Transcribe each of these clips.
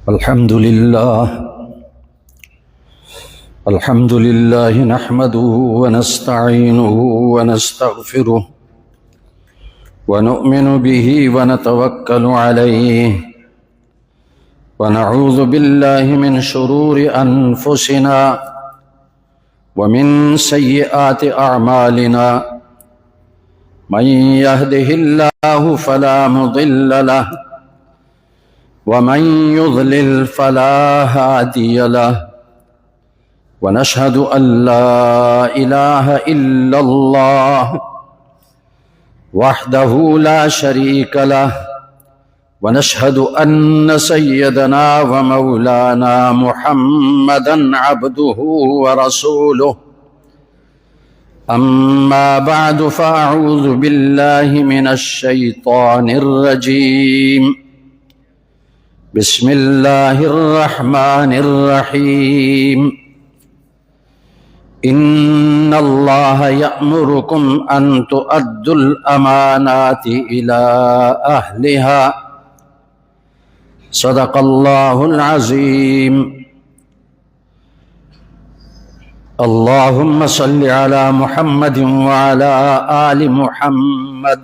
الحمد لله نحمده ونستعينه ونستغفره ونؤمن به ونتوكل عليه ونعوذ بالله من شرور أنفسنا ومن سيئات أعمالنا من يهده الله فلا مضل له ومن يضلل فلا هادي له ونشهد أن لا إله إلا الله وحده لا شريك له ونشهد أن سيدنا ومولانا محمدا عبده ورسوله أما بعد فأعوذ بالله من الشيطان الرجيم بسم الله الرحمن الرحيم إن الله يأمركم أن تؤدوا الأمانات إلى أهلها صدق الله العظيم اللهم صل على محمد وعلى آل محمد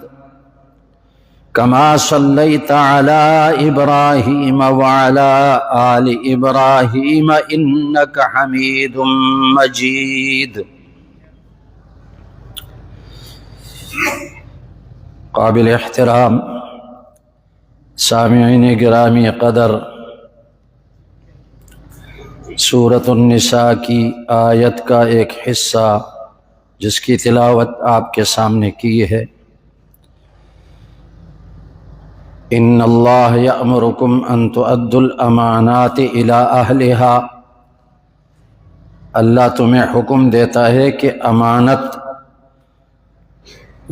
كما صليت على إبراهيم وعلى آل إبراهيم إنك حميد مجيد قابل احترام سامعین گرامی قدر، سورۃ النساء کی آیت کا ایک حصہ جس کی تلاوت آپ کے سامنے کی ہے، ان اللہ یأمرکم ان تؤدوا الامانات الی اہلہا، اللہ تمہیں حکم دیتا ہے کہ امانت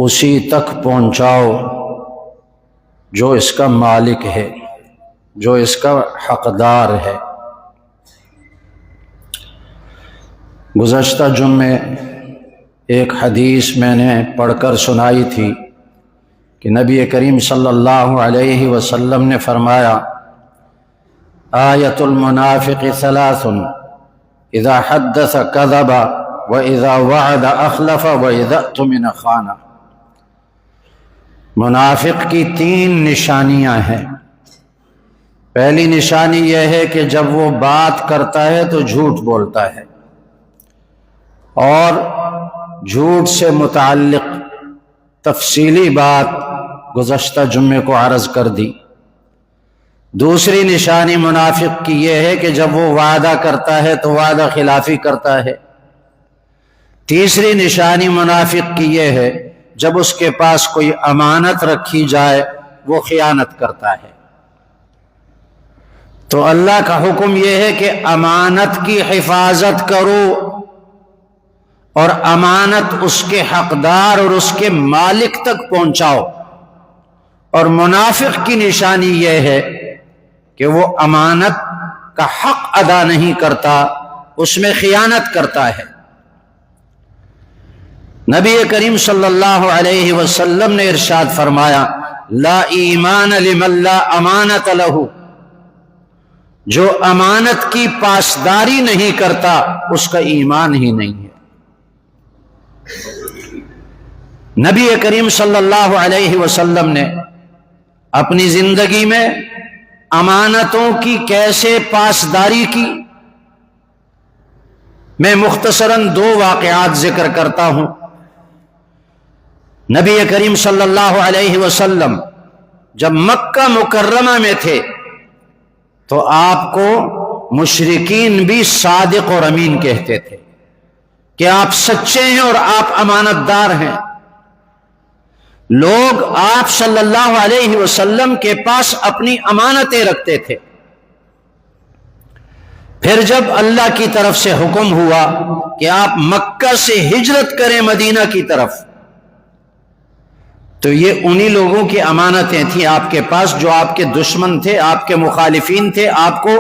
اسی تک پہنچاؤ جو اس کا مالک ہے، جو اس کا حقدار ہے۔ گزشتہ جمعے ایک حدیث میں نے پڑھ کر سنائی تھی کہ نبی کریم صلی اللہ علیہ وسلم نے فرمایا، آیۃ المنافق ثلاث اذا حدث کذب واذا وعد اخلف واذا اؤتمن خان۔ منافق کی 3 نشانیاں ہیں۔ پہلی نشانی یہ ہے کہ جب وہ بات کرتا ہے تو جھوٹ بولتا ہے، اور جھوٹ سے متعلق تفصیلی بات گزشتہ جمعے کو عرض کر دی۔ دوسری نشانی منافق کی یہ ہے کہ جب وہ وعدہ کرتا ہے تو وعدہ خلافی کرتا ہے۔ تیسری نشانی منافق کی یہ ہے جب اس کے پاس کوئی امانت رکھی جائے وہ خیانت کرتا ہے۔ تو اللہ کا حکم یہ ہے کہ امانت کی حفاظت کرو اور امانت اس کے حقدار اور اس کے مالک تک پہنچاؤ۔ اور منافق کی نشانی یہ ہے کہ وہ امانت کا حق ادا نہیں کرتا، اس میں خیانت کرتا ہے۔ نبی کریم صلی اللہ علیہ وسلم نے ارشاد فرمایا، لا ایمان لمن لا امانت لہ، جو امانت کی پاسداری نہیں کرتا اس کا ایمان ہی نہیں ہے۔ نبی کریم صلی اللہ علیہ وسلم نے اپنی زندگی میں امانتوں کی کیسے پاسداری کی، میں مختصراً 2 واقعات ذکر کرتا ہوں۔ نبی کریم صلی اللہ علیہ وسلم جب مکہ مکرمہ میں تھے تو آپ کو مشرکین بھی صادق اور امین کہتے تھے کہ آپ سچے ہیں اور آپ امانت دار ہیں۔ لوگ آپ صلی اللہ علیہ وسلم کے پاس اپنی امانتیں رکھتے تھے۔ پھر جب اللہ کی طرف سے حکم ہوا کہ آپ مکہ سے ہجرت کریں مدینہ کی طرف، تو یہ انہی لوگوں کی امانتیں تھیں آپ کے پاس جو آپ کے دشمن تھے، آپ کے مخالفین تھے، آپ کو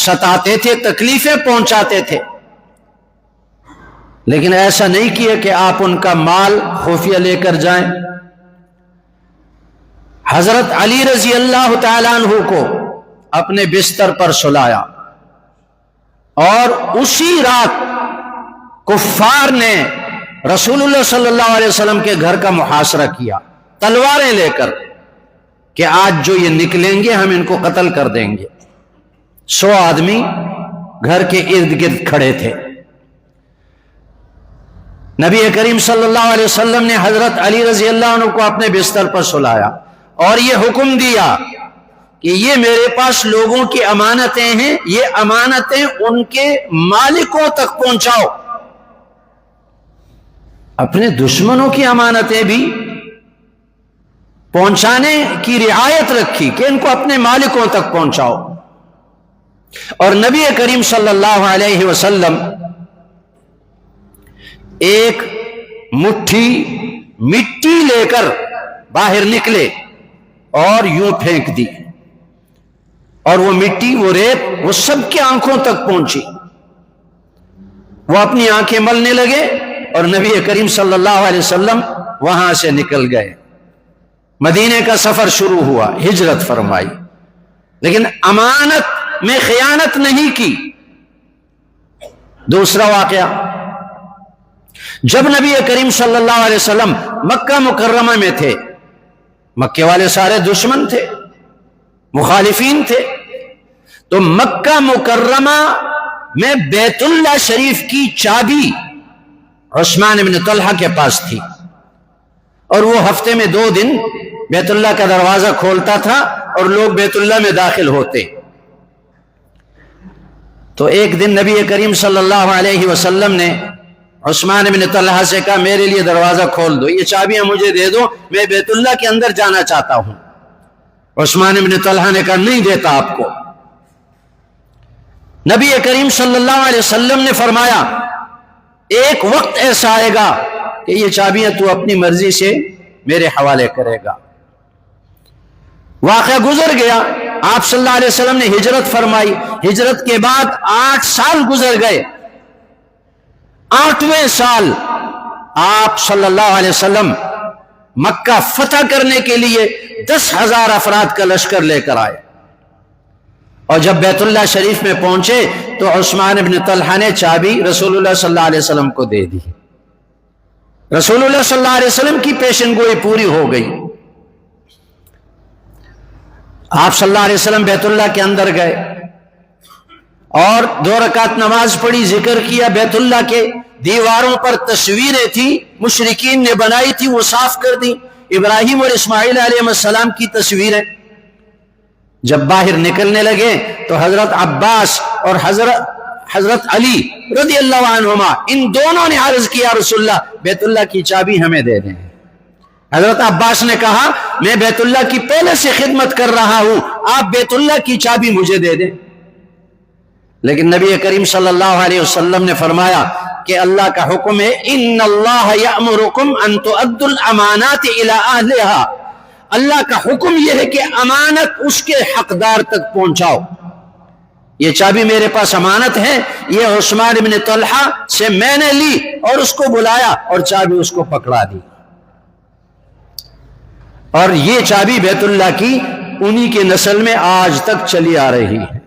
ستاتے تھے، تکلیفیں پہنچاتے تھے۔ لیکن ایسا نہیں کیا کہ آپ ان کا مال خفیہ لے کر جائیں۔ حضرت علی رضی اللہ تعالیٰ عنہ کو اپنے بستر پر سلایا، اور اسی رات کفار نے رسول اللہ صلی اللہ علیہ وسلم کے گھر کا محاصرہ کیا تلواریں لے کر کہ آج جو یہ نکلیں گے ہم ان کو قتل کر دیں گے۔ 100 آدمی گھر کے ارد گرد کھڑے تھے۔ نبی کریم صلی اللہ علیہ وسلم نے حضرت علی رضی اللہ عنہ کو اپنے بستر پر سلایا اور یہ حکم دیا کہ یہ میرے پاس لوگوں کی امانتیں ہیں، یہ امانتیں ان کے مالکوں تک پہنچاؤ۔ اپنے دشمنوں کی امانتیں بھی پہنچانے کی رعایت رکھی کہ ان کو اپنے مالکوں تک پہنچاؤ۔ اور نبی کریم صلی اللہ علیہ وسلم ایک مٹھی مٹی لے کر باہر نکلے اور یوں پھینک دی، اور وہ مٹی، وہ ریت، وہ سب کی آنکھوں تک پہنچی۔ وہ اپنی آنکھیں ملنے لگے اور نبی کریم صلی اللہ علیہ وسلم وہاں سے نکل گئے۔ مدینے کا سفر شروع ہوا، ہجرت فرمائی، لیکن امانت میں خیانت نہیں کی۔ دوسرا واقعہ، جب نبی کریم صلی اللہ علیہ وسلم مکہ مکرمہ میں تھے، مکے والے سارے دشمن تھے، مخالفین تھے، تو مکہ مکرمہ میں بیت اللہ شریف کی چابی عثمان بن طلحہ کے پاس تھی، اور وہ ہفتے میں 2 دن بیت اللہ کا دروازہ کھولتا تھا اور لوگ بیت اللہ میں داخل ہوتے۔ تو ایک دن نبی کریم صلی اللہ علیہ وسلم نے عثمان بن طلحہ سے کہا میرے لیے دروازہ کھول دو، یہ چابیاں مجھے دے دو، میں بیت اللہ کے اندر جانا چاہتا ہوں۔ عثمان بن طلحہ نے کہا نہیں دیتا آپ کو۔ نبی کریم صلی اللہ علیہ وسلم نے فرمایا ایک وقت ایسا آئے گا کہ یہ چابیاں تو اپنی مرضی سے میرے حوالے کرے گا۔ واقعہ گزر گیا، آپ صلی اللہ علیہ وسلم نے ہجرت فرمائی، ہجرت کے بعد 8 سال گزر گئے۔ 8ویں سال آپ صلی اللہ علیہ وسلم مکہ فتح کرنے کے لیے 10,000 افراد کا لشکر لے کر آئے، اور جب بیت اللہ شریف میں پہنچے تو عثمان بن طلحہ نے چابی رسول اللہ صلی اللہ علیہ وسلم کو دے دی۔ رسول اللہ صلی اللہ علیہ وسلم کی پیشن گوئی پوری ہو گئی۔ آپ صلی اللہ علیہ وسلم بیت اللہ کے اندر گئے اور 2 رکعت نماز پڑھی، ذکر کیا۔ بیت اللہ کے دیواروں پر تصویریں تھیں، مشرکین نے بنائی تھی، وہ صاف کر دی، ابراہیم اور اسماعیل علیہ السلام کی تصویریں۔ جب باہر نکلنے لگے تو حضرت عباس اور حضرت علی رضی اللہ عنہما، ان دونوں نے عرض کیا رسول اللہ بیت اللہ کی چابی ہمیں دے دیں۔ حضرت عباس نے کہا میں بیت اللہ کی پہلے سے خدمت کر رہا ہوں، آپ بیت اللہ کی چابی مجھے دے دیں۔ لیکن نبی کریم صلی اللہ علیہ وسلم نے فرمایا کہ اللہ کا حکم ہے ان اللہ یأمرکم ان تؤدوا الامانات الی اہلہا، اللہ کا حکم یہ ہے کہ امانت اس کے حقدار تک پہنچاؤ۔ یہ چابی میرے پاس امانت ہے، یہ عثمان بن طلحہ سے میں نے لی اور اس کو بلایا اور چابی اس کو پکڑا دی، اور یہ چابی بیت اللہ کی انہی کے نسل میں آج تک چلی آ رہی ہے۔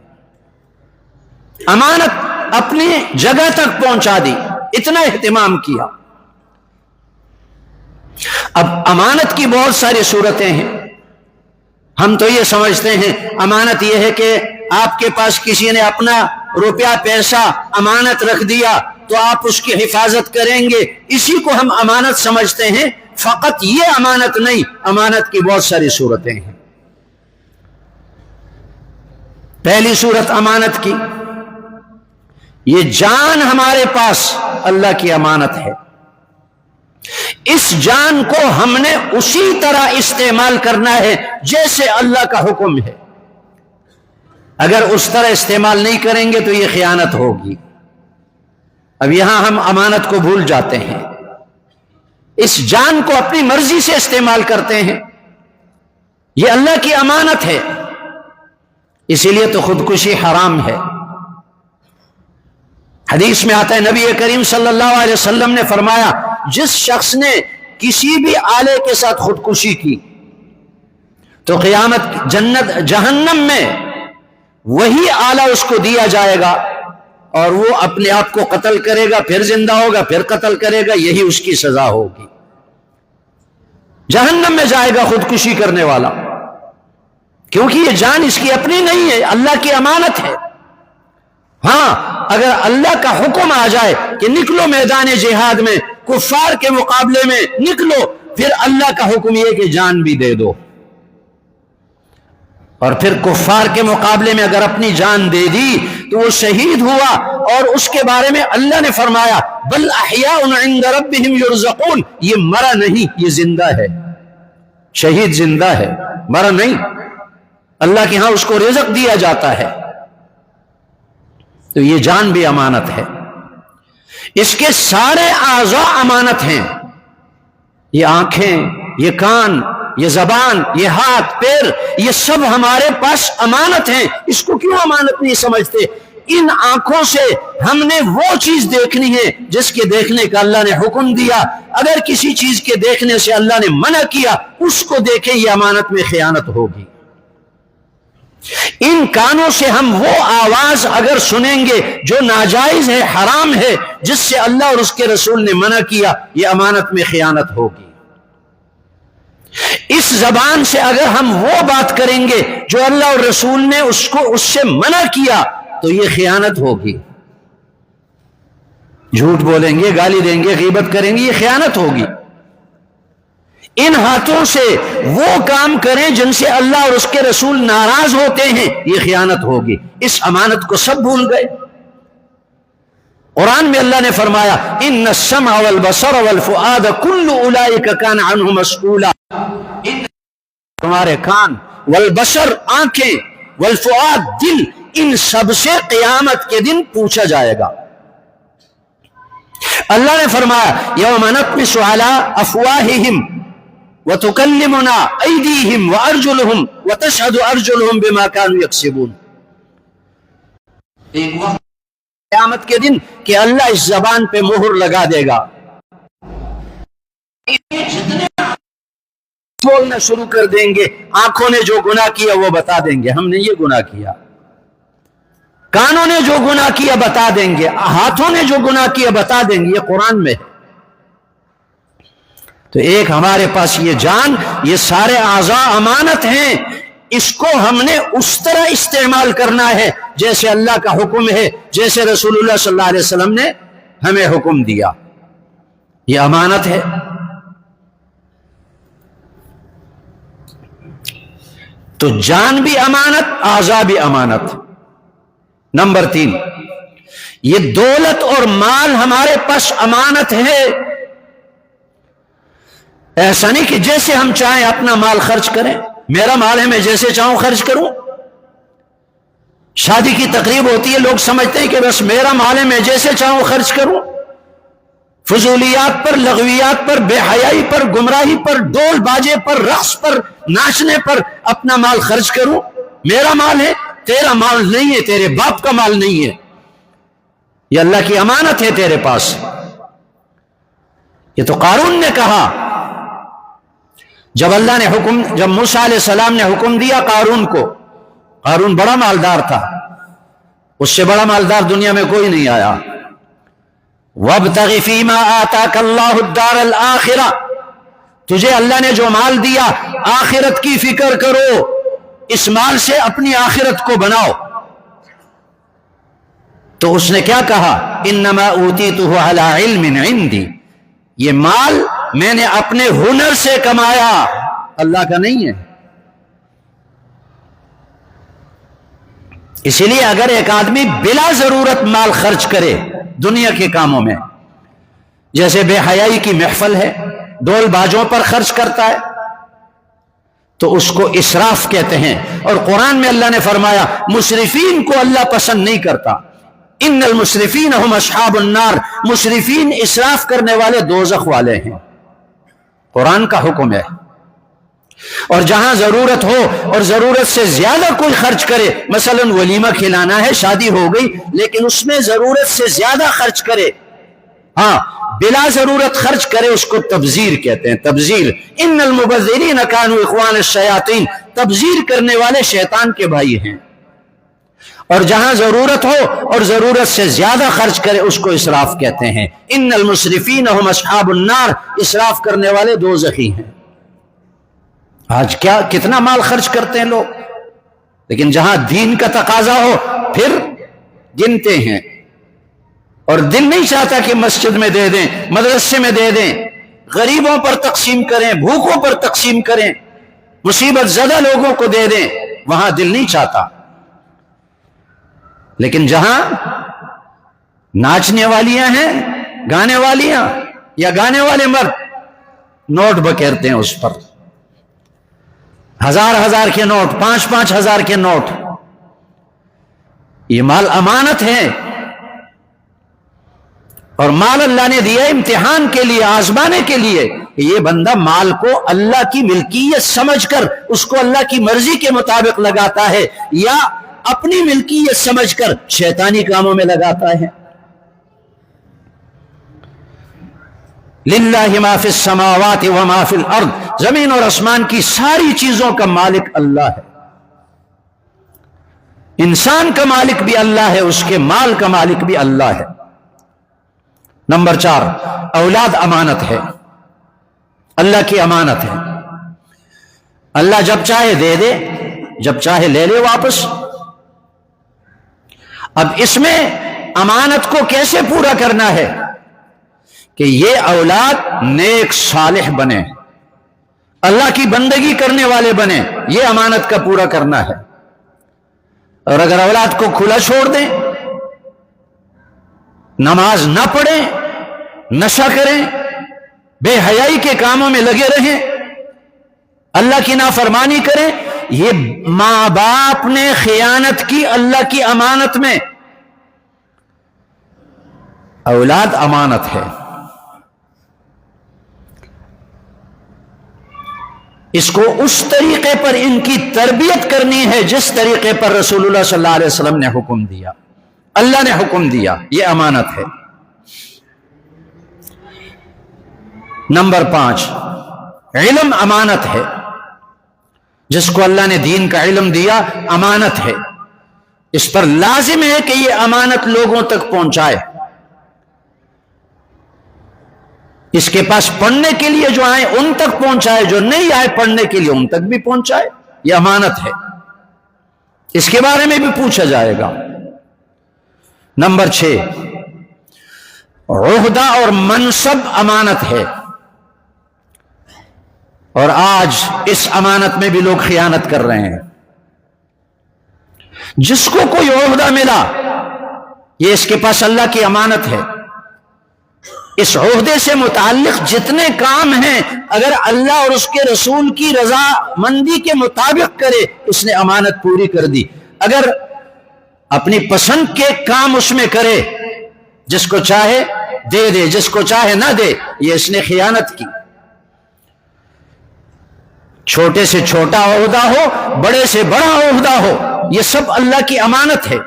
امانت اپنی جگہ تک پہنچا دی، اتنا اہتمام کیا۔ اب امانت کی بہت ساری صورتیں ہیں۔ ہم تو یہ سمجھتے ہیں امانت یہ ہے کہ آپ کے پاس کسی نے اپنا روپیہ پیسہ امانت رکھ دیا تو آپ اس کی حفاظت کریں گے، اسی کو ہم امانت سمجھتے ہیں۔ فقط یہ امانت نہیں، امانت کی بہت ساری صورتیں ہیں۔ پہلی صورت امانت کی، یہ جان ہمارے پاس اللہ کی امانت ہے، اس جان کو ہم نے اسی طرح استعمال کرنا ہے جیسے اللہ کا حکم ہے۔ اگر اس طرح استعمال نہیں کریں گے تو یہ خیانت ہوگی۔ اب یہاں ہم امانت کو بھول جاتے ہیں، اس جان کو اپنی مرضی سے استعمال کرتے ہیں۔ یہ اللہ کی امانت ہے، اسی لیے تو خودکشی حرام ہے۔ حدیث میں آتا ہے نبی کریم صلی اللہ علیہ وسلم نے فرمایا جس شخص نے کسی بھی آلے کے ساتھ خودکشی کی تو قیامت جہنم میں وہی آلہ اس کو دیا جائے گا اور وہ اپنے آپ کو قتل کرے گا، پھر زندہ ہوگا، پھر قتل کرے گا، یہی اس کی سزا ہوگی۔ جہنم میں جائے گا خودکشی کرنے والا، کیونکہ یہ جان اس کی اپنی نہیں ہے، اللہ کی امانت ہے۔ ہاں اگر اللہ کا حکم آ جائے کہ نکلو میدان جہاد میں، کفار کے مقابلے میں نکلو، پھر اللہ کا حکم یہ کہ جان بھی دے دو، اور پھر کفار کے مقابلے میں اگر اپنی جان دے دی تو وہ شہید ہوا، اور اس کے بارے میں اللہ نے فرمایا بل احیاء عند ربهم یرزقون، یہ مرا نہیں، یہ زندہ ہے، شہید زندہ ہے، مرا نہیں، اللہ کے ہاں اس کو رزق دیا جاتا ہے۔ تو یہ جان بھی امانت ہے، اس کے سارے اعضاء امانت ہیں، یہ آنکھیں، یہ کان، یہ زبان، یہ ہاتھ، پیر، یہ سب ہمارے پاس امانت ہیں۔ اس کو کیوں امانت نہیں سمجھتے؟ ان آنکھوں سے ہم نے وہ چیز دیکھنی ہے جس کے دیکھنے کا اللہ نے حکم دیا، اگر کسی چیز کے دیکھنے سے اللہ نے منع کیا اس کو دیکھیں، یہ امانت میں خیانت ہوگی۔ ان کانوں سے ہم وہ آواز اگر سنیں گے جو ناجائز ہے، حرام ہے، جس سے اللہ اور اس کے رسول نے منع کیا، یہ امانت میں خیانت ہوگی۔ اس زبان سے اگر ہم وہ بات کریں گے جو اللہ اور رسول نے اس سے منع کیا تو یہ خیانت ہوگی۔ جھوٹ بولیں گے، گالی دیں گے، غیبت کریں گے، یہ خیانت ہوگی۔ ان ہاتھوں سے وہ کام کریں جن سے اللہ اور اس کے رسول ناراض ہوتے ہیں، یہ خیانت ہوگی۔ اس امانت کو سب بھول گئے۔ قرآن میں اللہ نے فرمایا ان السمع والبصر والفؤاد کل اولئک کان عنہ مسئولا، تمہارے کان، والبصر آنکھیں، والفؤاد دل، ان سب سے قیامت کے دن پوچھا جائے گا۔ اللہ نے فرمایا یوم نطمس علی افواہہم وتکلمنا ایدیہم وارجلہم وتشہد ارجلہم بما کانوا یکسبون، ایک وقت قیامت کے دن کہ اللہ اس زبان پہ مہر لگا دے گا، جتنے بولنا شروع کر دیں گے، آنکھوں نے جو گناہ کیا وہ بتا دیں گے ہم نے یہ گناہ کیا، کانوں نے جو گناہ کیا بتا دیں گے، ہاتھوں نے جو گناہ کیا بتا دیں گے، یہ قرآن میں ہے۔ تو ایک ہمارے پاس یہ جان، یہ سارے اعضاء امانت ہیں، اس کو ہم نے اس طرح استعمال کرنا ہے جیسے اللہ کا حکم ہے، جیسے رسول اللہ صلی اللہ علیہ وسلم نے ہمیں حکم دیا، یہ امانت ہے۔ تو جان بھی امانت، اعضاء بھی امانت۔ نمبر 3، یہ دولت اور مال ہمارے پاس امانت ہے۔ ایسا نہیں کہ جیسے ہم چاہیں اپنا مال خرچ کریں، میرا مال ہے میں جیسے چاہوں خرچ کروں۔ شادی کی تقریب ہوتی ہے، لوگ سمجھتے ہیں کہ بس میرا مال ہے میں جیسے چاہوں خرچ کروں، فضولیات پر، لغویات پر، بے حیائی پر، گمراہی پر، ڈول باجے پر، رقص پر، ناچنے پر اپنا مال خرچ کروں۔ میرا مال ہے، تیرا مال نہیں ہے، تیرے باپ کا مال نہیں ہے، یہ اللہ کی امانت ہے تیرے پاس۔ یہ تو قارون نے کہا جب اللہ نے جب موسیٰ علیہ السلام نے حکم دیا قارون کو، قارون بڑا مالدار تھا، اس سے بڑا مالدار دنیا میں کوئی نہیں آیا۔ وَابْتَغِ فِي مَا آتَاكَ اللَّهُ الدَّارَ الْآخِرَةَ، تجھے اللہ نے جو مال دیا آخرت کی فکر کرو، اس مال سے اپنی آخرت کو بناؤ۔ تو اس نے کیا کہا؟ انما اوتیتہ علی علم عندی، یہ مال میں نے اپنے ہنر سے کمایا، اللہ کا نہیں ہے۔ اسی لیے اگر ایک آدمی بلا ضرورت مال خرچ کرے دنیا کے کاموں میں، جیسے بے حیائی کی محفل ہے، ڈول باجوں پر خرچ کرتا ہے، تو اس کو اسراف کہتے ہیں۔ اور قرآن میں اللہ نے فرمایا مسرفین کو اللہ پسند نہیں کرتا، ان المسرفین هم اصحاب النار، مسرفین اسراف کرنے والے دوزخ والے ہیں، قرآن کا حکم ہے۔ اور جہاں ضرورت ہو اور ضرورت سے زیادہ کوئی خرچ کرے، مثلا ولیمہ کھلانا ہے، شادی ہو گئی لیکن اس میں ضرورت سے زیادہ خرچ کرے، ہاں بلا ضرورت خرچ کرے، اس کو تبذیر کہتے ہیں، تبذیر۔ ان المبذرین کانوا اخوان الشیاطین، تبذیر کرنے والے شیطان کے بھائی ہیں۔ اور جہاں ضرورت ہو اور ضرورت سے زیادہ خرچ کرے اس کو اسراف کہتے ہیں. ان المسرفین هم اصحاب النار، اسراف کرنے والے دوزخی ہیں. آج کتنا مال خرچ کرتے ہیں لوگ، لیکن جہاں دین کا تقاضا ہو پھر گنتے ہیں، اور دل نہیں چاہتا کہ مسجد میں دے دیں، مدرسے میں دے دیں، غریبوں پر تقسیم کریں، بھوکوں پر تقسیم کریں، مصیبت زدہ لوگوں کو دے دیں، وہاں دل نہیں چاہتا. لیکن جہاں ناچنے والیاں ہیں، گانے والیاں یا گانے والے مرد، نوٹ بکھیرتے ہیں اس پر، 1000 کے نوٹ، 5,000 کے نوٹ. یہ مال امانت ہے، اور مال اللہ نے دیا امتحان کے لیے، آزمانے کے لیے. یہ بندہ مال کو اللہ کی ملکیت سمجھ کر اس کو اللہ کی مرضی کے مطابق لگاتا ہے، یا اپنی ملکیت سمجھ کر شیطانی کاموں میں لگاتا ہے. للہ ما فی السماوات وما فی الارض، زمین اور آسمان کی ساری چیزوں کا مالک اللہ ہے. انسان کا مالک بھی اللہ ہے، اس کے مال کا مالک بھی اللہ ہے. نمبر 4، اولاد امانت ہے، اللہ کی امانت ہے. اللہ جب چاہے دے دے، جب چاہے لے لے واپس. اب اس میں امانت کو کیسے پورا کرنا ہے کہ یہ اولاد نیک صالح بنے، اللہ کی بندگی کرنے والے بنے، یہ امانت کا پورا کرنا ہے. اور اگر اولاد کو کھلا چھوڑ دیں، نماز نہ پڑھیں، نشہ کریں، بے حیائی کے کاموں میں لگے رہیں، اللہ کی نافرمانی کریں، یہ ماں باپ نے خیانت کی اللہ کی امانت میں. اولاد امانت ہے، اس کو اس طریقے پر ان کی تربیت کرنی ہے جس طریقے پر رسول اللہ صلی اللہ علیہ وسلم نے حکم دیا، اللہ نے حکم دیا. یہ امانت ہے. نمبر 5، علم امانت ہے. جس کو اللہ نے دین کا علم دیا امانت ہے، اس پر لازم ہے کہ یہ امانت لوگوں تک پہنچائے. اس کے پاس پڑھنے کے لیے جو آئے ان تک پہنچائے، جو نہیں آئے پڑھنے کے لیے ان تک بھی پہنچائے. یہ امانت ہے، اس کے بارے میں بھی پوچھا جائے گا. نمبر 6، عہدہ اور منصب امانت ہے. اور آج اس امانت میں بھی لوگ خیانت کر رہے ہیں. جس کو کوئی عہدہ ملا، یہ اس کے پاس اللہ کی امانت ہے. اس عہدے سے متعلق جتنے کام ہیں اگر اللہ اور اس کے رسول کی رضا مندی کے مطابق کرے، اس نے امانت پوری کر دی. اگر اپنی پسند کے کام اس میں کرے، جس کو چاہے دے دے، جس کو چاہے نہ دے، یہ اس نے خیانت کی. چھوٹے سے چھوٹا عہدہ ہو، بڑے سے بڑا عہدہ ہو، یہ سب اللہ کی امانت ہے.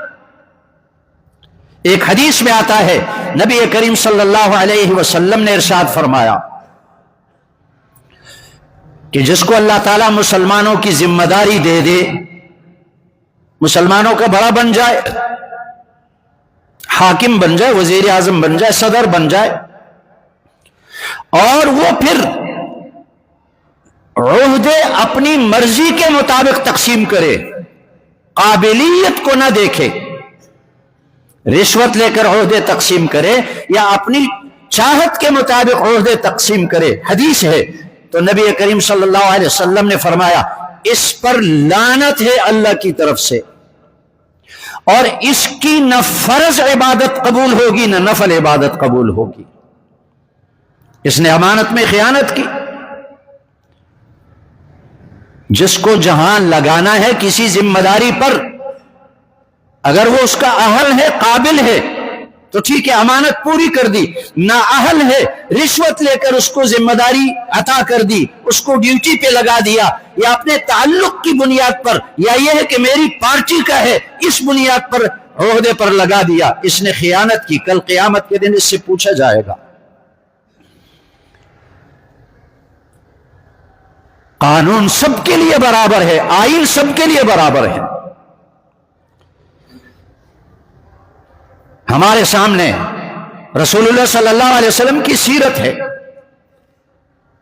ایک حدیث میں آتا ہے، نبی کریم صلی اللہ علیہ وسلم نے ارشاد فرمایا کہ جس کو اللہ تعالیٰ مسلمانوں کی ذمہ داری دے دے، مسلمانوں کا بڑا بن جائے، حاکم بن جائے، وزیر اعظم بن جائے، صدر بن جائے، اور وہ پھر عہدے اپنی مرضی کے مطابق تقسیم کرے، قابلیت کو نہ دیکھے، رشوت لے کر عہدے تقسیم کرے یا اپنی چاہت کے مطابق عہدے تقسیم کرے. حدیث ہے تو نبی کریم صلی اللہ علیہ وسلم نے فرمایا اس پر لعنت ہے اللہ کی طرف سے، اور اس کی نہ فرض عبادت قبول ہوگی نہ نفل عبادت قبول ہوگی. اس نے امانت میں خیانت کی. جس کو جہاں لگانا ہے کسی ذمہ داری پر، اگر وہ اس کا اہل ہے، قابل ہے، تو ٹھیک ہے، امانت پوری کر دی. نہ اہل ہے، رشوت لے کر اس کو ذمہ داری عطا کر دی، اس کو ڈیوٹی پہ لگا دیا، یا اپنے تعلق کی بنیاد پر، یا یہ ہے کہ میری پارٹی کا ہے اس بنیاد پر عہدے پر لگا دیا، اس نے خیانت کی. کل قیامت کے دن اس سے پوچھا جائے گا. قانون سب کے لیے برابر ہے، آئین سب کے لیے برابر ہے. ہمارے سامنے رسول اللہ صلی اللہ علیہ وسلم کی سیرت ہے،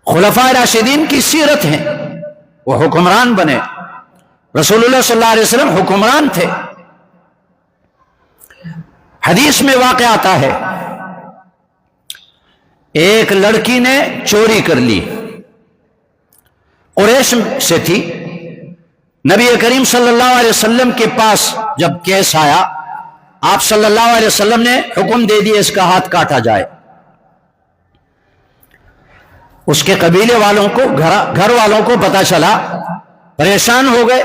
خلفائے راشدین کی سیرت ہے، وہ حکمران بنے، رسول اللہ صلی اللہ علیہ وسلم حکمران تھے۔ حدیث میں واقع آتا ہے ایک لڑکی نے چوری کر لی، قریش سے تھی، نبی کریم صلی اللہ علیہ وسلم کے پاس جب کیس آیا، آپ صلی اللہ علیہ وسلم نے حکم دے دیا اس کا ہاتھ کاٹا جائے۔ اس کے قبیلے والوں کو، گھر والوں کو پتا چلا، پریشان ہو گئے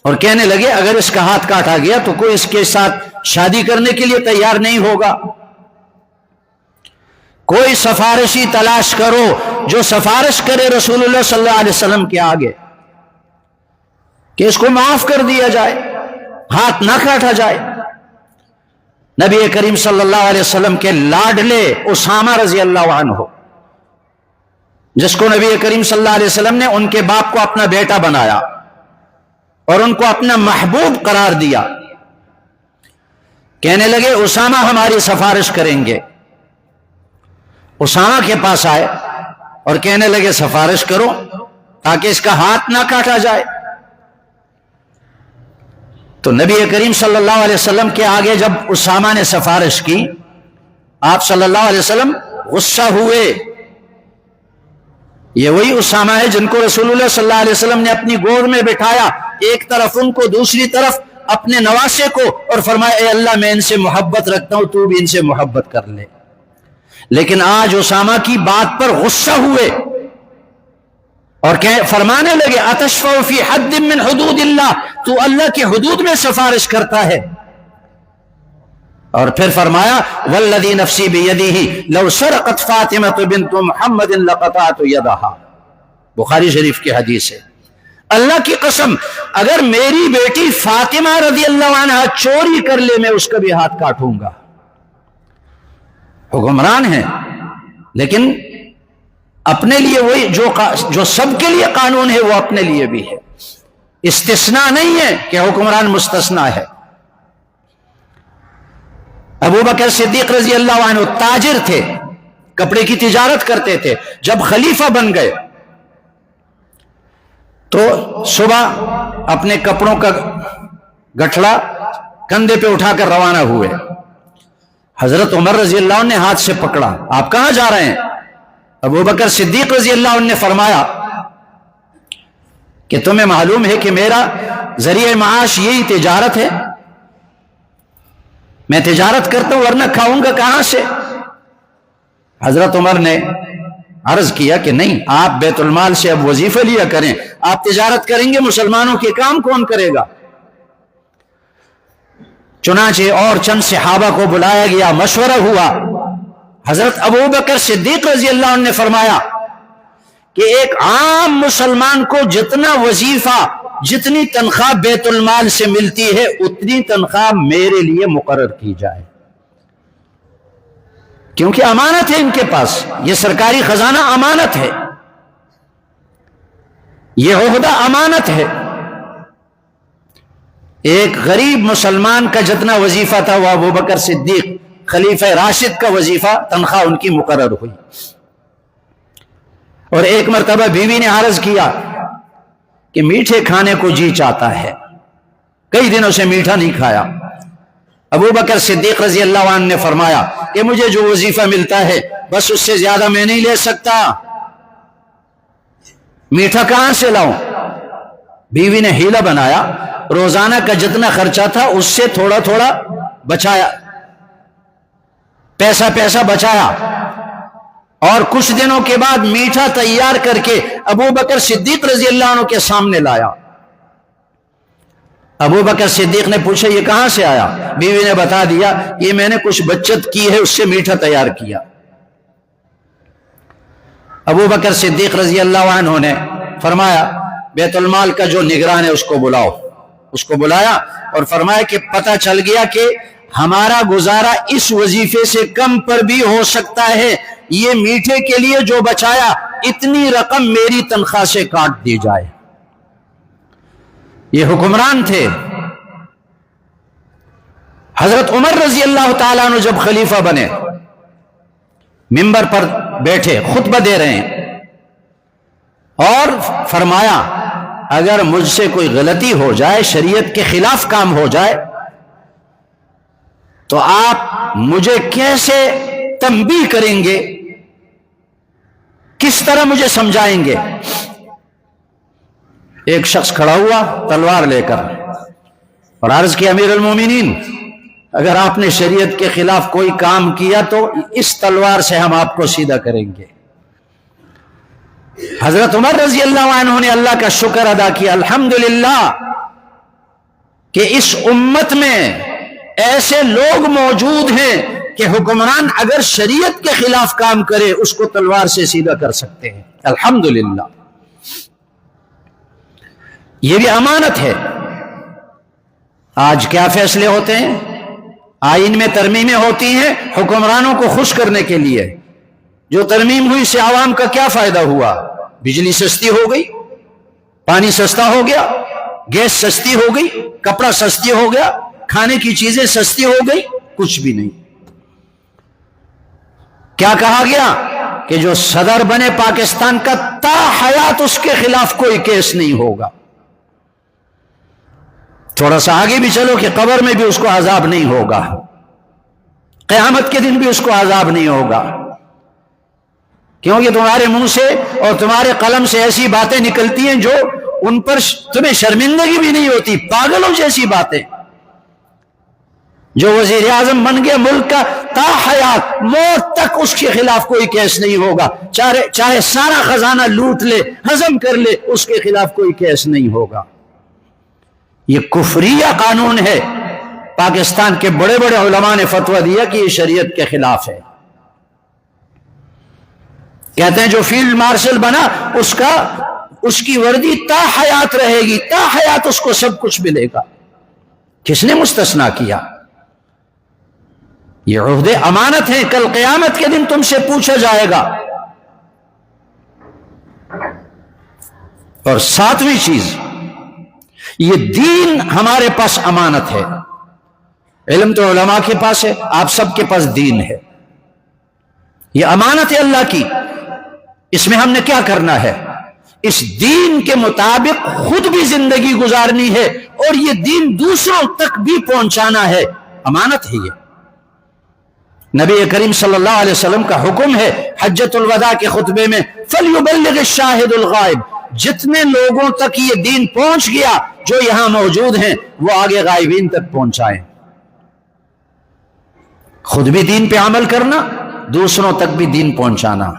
اور کہنے لگے اگر اس کا ہاتھ کاٹا گیا تو کوئی اس کے ساتھ شادی کرنے کے لیے تیار نہیں ہوگا، کوئی سفارشی تلاش کرو جو سفارش کرے رسول اللہ صلی اللہ علیہ وسلم کے آگے کہ اس کو معاف کر دیا جائے، ہاتھ نہ کاٹا جائے۔ نبی کریم صلی اللہ علیہ وسلم کے لاڈلے اسامہ رضی اللہ عنہ، جس کو نبی کریم صلی اللہ علیہ وسلم نے ان کے باپ کو اپنا بیٹا بنایا اور ان کو اپنا محبوب قرار دیا، کہنے لگے اسامہ ہماری سفارش کریں گے۔ اسامہ کے پاس آئے اور کہنے لگے سفارش کرو تاکہ اس کا ہاتھ نہ کاٹا جائے۔ تو نبی کریم صلی اللہ علیہ وسلم کے آگے جب اسامہ نے سفارش کی، آپ صلی اللہ علیہ وسلم غصہ ہوئے۔ یہ وہی اسامہ ہے جن کو رسول اللہ صلی اللہ علیہ وسلم نے اپنی گود میں بٹھایا، ایک طرف ان کو، دوسری طرف اپنے نواسے کو، اور فرمایا اے اللہ میں ان سے محبت رکھتا ہوں، تو بھی ان سے محبت کر لے۔ لیکن آج اسامہ کی بات پر غصہ ہوئے اور فرمانے لگے اتشفع فی حد من حدود اللہ، تو اللہ کی حدود میں سفارش کرتا ہے۔ اور پھر فرمایا والذی نفسی بیدہ لو سرقت فاطمہ بنت محمد لقطعت یدہا، بخاری شریف کی حدیث ہے، اللہ کی قسم اگر میری بیٹی فاطمہ رضی اللہ عنہ چوری کر لے میں اس کا بھی ہاتھ کاٹوں گا۔ حکمران ہیں لیکن اپنے لیے وہی جو سب کے لیے قانون ہے وہ اپنے لیے بھی ہے، استثناء نہیں ہے کہ حکمران مستثنیٰ ہے۔ ابو بکر صدیق رضی اللہ عنہ تاجر تھے، کپڑے کی تجارت کرتے تھے، جب خلیفہ بن گئے تو صبح اپنے کپڑوں کا گٹھڑا کندھے پہ اٹھا کر روانہ ہوئے۔ حضرت عمر رضی اللہ عنہ نے ہاتھ سے پکڑا، آپ کہاں جا رہے ہیں؟ ابو بکر صدیق رضی اللہ عنہ نے فرمایا کہ تمہیں معلوم ہے کہ میرا ذریعہ معاش یہی تجارت ہے، میں تجارت کرتا ہوں ورنہ کھاؤں گا کہاں سے؟ حضرت عمر نے عرض کیا کہ نہیں، آپ بیت المال سے اب وظیفہ لیا کریں، آپ تجارت کریں گے مسلمانوں کے کام کون کرے گا؟ چنانچہ اور چند صحابہ کو بلایا گیا، مشورہ ہوا۔ حضرت ابو بکر صدیق رضی اللہ عنہ نے فرمایا کہ ایک عام مسلمان کو جتنا وظیفہ، جتنی تنخواہ بیت المال سے ملتی ہے اتنی تنخواہ میرے لیے مقرر کی جائے، کیونکہ امانت ہے ان کے پاس، یہ سرکاری خزانہ امانت ہے، یہ عہدہ امانت ہے۔ ایک غریب مسلمان کا جتنا وظیفہ تھا وہ ابو بکر صدیق خلیفہ راشد کا وظیفہ، تنخواہ ان کی مقرر ہوئی۔ اور ایک مرتبہ بیوی نے عرض کیا کہ میٹھے کھانے کو جی چاہتا ہے، کئی دنوں سے میٹھا نہیں کھایا۔ ابو بکر صدیق رضی اللہ عنہ نے فرمایا کہ مجھے جو وظیفہ ملتا ہے بس اس سے زیادہ میں نہیں لے سکتا، میٹھا کہاں سے لاؤں؟ بیوی نے حیلہ بنایا، روزانہ کا جتنا خرچہ تھا اس سے تھوڑا تھوڑا بچایا، پیسہ بچایا، اور کچھ دنوں کے بعد میٹھا تیار کر کے ابو بکر صدیق رضی اللہ عنہ کے سامنے لایا۔ ابو بکر صدیق نے پوچھا یہ کہاں سے آیا؟ بیوی نے بتا دیا یہ میں نے کچھ بچت کی ہے اس سے میٹھا تیار کیا۔ ابو بکر صدیق رضی اللہ عنہ نے فرمایا بیت المال کا جو نگران ہے اس کو بلاؤ۔ اس کو بلایا اور فرمایا کہ پتہ چل گیا کہ ہمارا گزارا اس وظیفے سے کم پر بھی ہو سکتا ہے، یہ میٹھے کے لیے جو بچایا اتنی رقم میری تنخواہ سے کاٹ دی جائے۔ یہ حکمران تھے، حضرت عمر رضی اللہ تعالیٰ عنہ جب خلیفہ بنے، منبر پر بیٹھے خطبہ دے رہے ہیں اور فرمایا اگر مجھ سے کوئی غلطی ہو جائے، شریعت کے خلاف کام ہو جائے، تو آپ مجھے کیسے تنبیہ کریں گے، کس طرح مجھے سمجھائیں گے؟ ایک شخص کھڑا ہوا تلوار لے کر اور عرض کیا امیر المومنین، اگر آپ نے شریعت کے خلاف کوئی کام کیا تو اس تلوار سے ہم آپ کو سیدھا کریں گے۔ حضرت عمر رضی اللہ عنہ نے اللہ کا شکر ادا کیا، الحمدللہ کہ اس امت میں ایسے لوگ موجود ہیں کہ حکمران اگر شریعت کے خلاف کام کرے اس کو تلوار سے سیدھا کر سکتے ہیں، الحمدللہ۔ یہ بھی امانت ہے۔ آج کیا فیصلے ہوتے ہیں؟ آئین میں ترمیمیں ہوتی ہیں حکمرانوں کو خوش کرنے کے لیے۔ جو ترمیم ہوئی سے عوام کا کیا فائدہ ہوا؟ بجلی سستی ہو گئی، پانی سستا ہو گیا، گیس سستی ہو گئی، کپڑا سستی ہو گیا، کھانے کی چیزیں سستی ہو گئی، کچھ بھی نہیں۔ کیا کہا گیا کہ جو صدر بنے پاکستان کا تا حیات اس کے خلاف کوئی کیس نہیں ہوگا۔ تھوڑا سا آگے بھی چلو کہ قبر میں بھی اس کو عذاب نہیں ہوگا، قیامت کے دن بھی اس کو عذاب نہیں ہوگا، کیونکہ تمہارے منہ سے اور تمہارے قلم سے ایسی باتیں نکلتی ہیں جو ان پر تمہیں شرمندگی بھی نہیں ہوتی، پاگلوں جیسی باتیں۔ جو وزیر اعظم بن گیا ملک کا، تا حیات موت تک اس کے خلاف کوئی کیس نہیں ہوگا، چاہے سارا خزانہ لوٹ لے، ہضم کر لے، اس کے خلاف کوئی کیس نہیں ہوگا۔ یہ کفریہ قانون ہے۔ پاکستان کے بڑے بڑے علماء نے فتویٰ دیا کہ یہ شریعت کے خلاف ہے۔ کہتے ہیں جو فیلڈ مارشل بنا اس کی وردی تا حیات رہے گی، تا حیات اس کو سب کچھ ملے گا۔ کس نے مستثنا کیا؟ یہ عہدے امانت ہیں، کل قیامت کے دن تم سے پوچھا جائے گا۔ اور ساتویں چیز، یہ دین ہمارے پاس امانت ہے۔ علم تو علماء کے پاس ہے، آپ سب کے پاس دین ہے، یہ امانت ہے اللہ کی۔ اس میں ہم نے کیا کرنا ہے؟ اس دین کے مطابق خود بھی زندگی گزارنی ہے اور یہ دین دوسروں تک بھی پہنچانا ہے، امانت ہے یہ۔ نبی کریم صلی اللہ علیہ وسلم کا حکم ہے حجۃ الوداع کے خطبے میں، فَلْيُبَلِّغِ الشَّاهِدُ الْغَائِبُ، جتنے لوگوں تک یہ دین پہنچ گیا جو یہاں موجود ہیں وہ آگے غائبین تک پہنچائیں۔ خود بھی دین پہ عمل کرنا، دوسروں تک بھی دین پہنچانا۔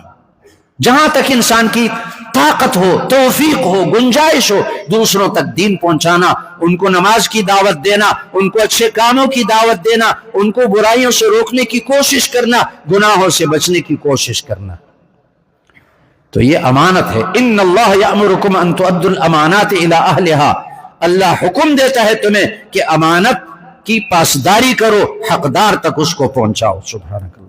جہاں تک انسان کی طاقت ہو، توفیق ہو، گنجائش ہو، دوسروں تک دین پہنچانا، ان کو نماز کی دعوت دینا، ان کو اچھے کاموں کی دعوت دینا، ان کو برائیوں سے روکنے کی کوشش کرنا، گناہوں سے بچنے کی کوشش کرنا۔ تو یہ امانت ہے۔ ان اللہ یأمرکم ان تؤدوا الامانات الی اہلہا، اللہ حکم دیتا ہے تمہیں کہ امانت کی پاسداری کرو، حقدار تک اس کو پہنچاؤ۔ سبحانک اللہ۔